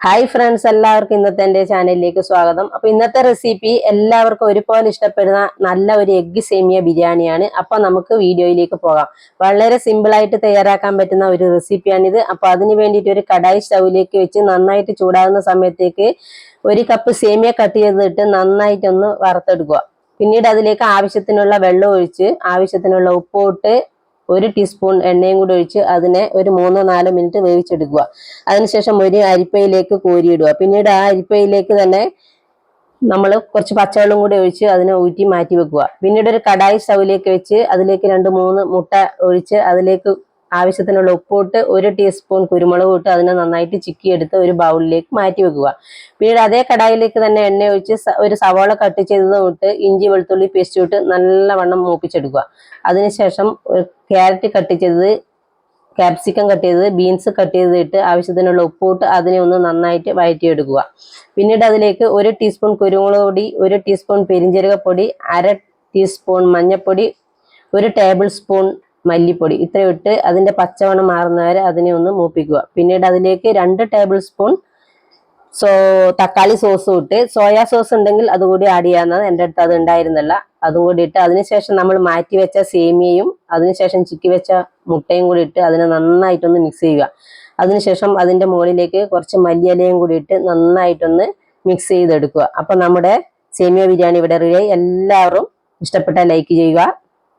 Hi friends, എല്ലാവർക്കും ഇന്നത്തെ എൻ്റെ ചാനലിലേക്ക് സ്വാഗതം. അപ്പൊ ഇന്നത്തെ റെസിപ്പി എല്ലാവർക്കും ഒരുപോലെ ഇഷ്ടപ്പെടുന്ന നല്ല ഒരു എഗ്ഗ് സേമിയ ബിരിയാണിയാണ്. അപ്പൊ നമുക്ക് വീഡിയോയിലേക്ക് പോകാം. വളരെ സിമ്പിൾ ആയിട്ട് തയ്യാറാക്കാൻ പറ്റുന്ന ഒരു റെസിപ്പിയാണിത്. അപ്പൊ അതിന് വേണ്ടിയിട്ട് ഒരു കടായി സ്റ്റൗവിലേക്ക് വെച്ച് നന്നായിട്ട് ചൂടാകുന്ന സമയത്തേക്ക് ഒരു കപ്പ് സേമിയ കട്ട് ചെയ്തിട്ട് നന്നായിട്ടൊന്ന് വറുത്തെടുക്കുക. പിന്നീട് അതിലേക്ക് ആവശ്യത്തിനുള്ള വെള്ളം ഒഴിച്ച് ആവശ്യത്തിനുള്ള ഉപ്പിട്ട് 1 ടീസ്പൂൺ എണ്ണയും കൂടി ഒഴിച്ച് അതിനെ ഒരു 3-4 മിനിറ്റ് വേവിച്ചെടുക്കുക. അതിനുശേഷം ഒരു അരിപ്പയിലേക്ക് കോരിയിടുക. പിന്നീട് ആ അരിപ്പയിലേക്ക് തന്നെ നമ്മൾ കുറച്ച് പച്ചവെള്ളം കൂടി ഒഴിച്ച് അതിനെ ഊറ്റി മാറ്റി വെക്കുക. പിന്നീട് ഒരു കടായി സ്റ്റൗവിലേക്ക് വെച്ച് അതിലേക്ക് 2-3 മുട്ട ഒഴിച്ച് അതിലേക്ക് ആവശ്യത്തിനുള്ള ഉപ്പിട്ട് 1 ടീസ്പൂൺ കുരുമുളക് ഇട്ട് അതിനെ നന്നായിട്ട് ചിക്കിയെടുത്ത് ഒരു ബൗളിലേക്ക് മാറ്റി വെക്കുക. പിന്നീട് അതേ കടായിലേക്ക് തന്നെ എണ്ണ ഒഴിച്ച് ഒരു സവാള കട്ട് ചെയ്തതും ഇട്ട് ഇഞ്ചി വെളുത്തുള്ളി പേസ്റ്റ് ഇട്ട് നല്ലവണ്ണം മൂപ്പിച്ചെടുക്കുക. അതിനുശേഷം ക്യാരറ്റ് കട്ട് ചെയ്തത്, ക്യാപ്സിക്കം കട്ട് ചെയ്തത്, ബീൻസ് കട്ട് ചെയ്തിട്ട് ആവശ്യത്തിനുള്ള ഉപ്പിട്ട് അതിനെ ഒന്ന് നന്നായിട്ട് വഴറ്റിയെടുക്കുക. പിന്നീട് അതിലേക്ക് 1 ടീസ്പൂൺ കുരുമുളക് പൊടി, 1 ടീസ്പൂൺ പെരിഞ്ജീരകപ്പൊടി, 1/2 ടീസ്പൂൺ മഞ്ഞൾപ്പൊടി, 1 ടേബിൾ സ്പൂൺ മല്ലിപ്പൊടി ഇത്രയും ഇട്ട് അതിന്റെ പച്ചമണം മാറുന്നവരെ അതിനെ ഒന്ന് മൂപ്പിക്കുക. പിന്നീട് അതിലേക്ക് 2 ടേബിൾ സ്പൂൺ തക്കാളി സോസും ഇട്ട്, സോയാ സോസ് ഉണ്ടെങ്കിൽ അതുകൂടി ആഡ് ചെയ്യാവുന്നത്, എൻ്റെ അടുത്ത് അത് ഉണ്ടായിരുന്നില്ല, അതും കൂടി ഇട്ട് അതിനുശേഷം നമ്മൾ മാറ്റി വെച്ച സേമിയയും അതിനുശേഷം ചിക്കി വെച്ച മുട്ടയും കൂടി ഇട്ട് അതിനെ നന്നായിട്ടൊന്ന് മിക്സ് ചെയ്യുക. അതിനുശേഷം അതിന്റെ മുകളിലേക്ക് കുറച്ച് മല്ലിയിലയും കൂടി ഇട്ട് നന്നായിട്ടൊന്ന് മിക്സ് ചെയ്തെടുക്കുക. അപ്പൊ നമ്മുടെ സേമിയ ബിരിയാണി ഇവിടെ റെഡി. എല്ലാവരും ഇഷ്ടപ്പെട്ടാൽ ലൈക്ക് ചെയ്യുക,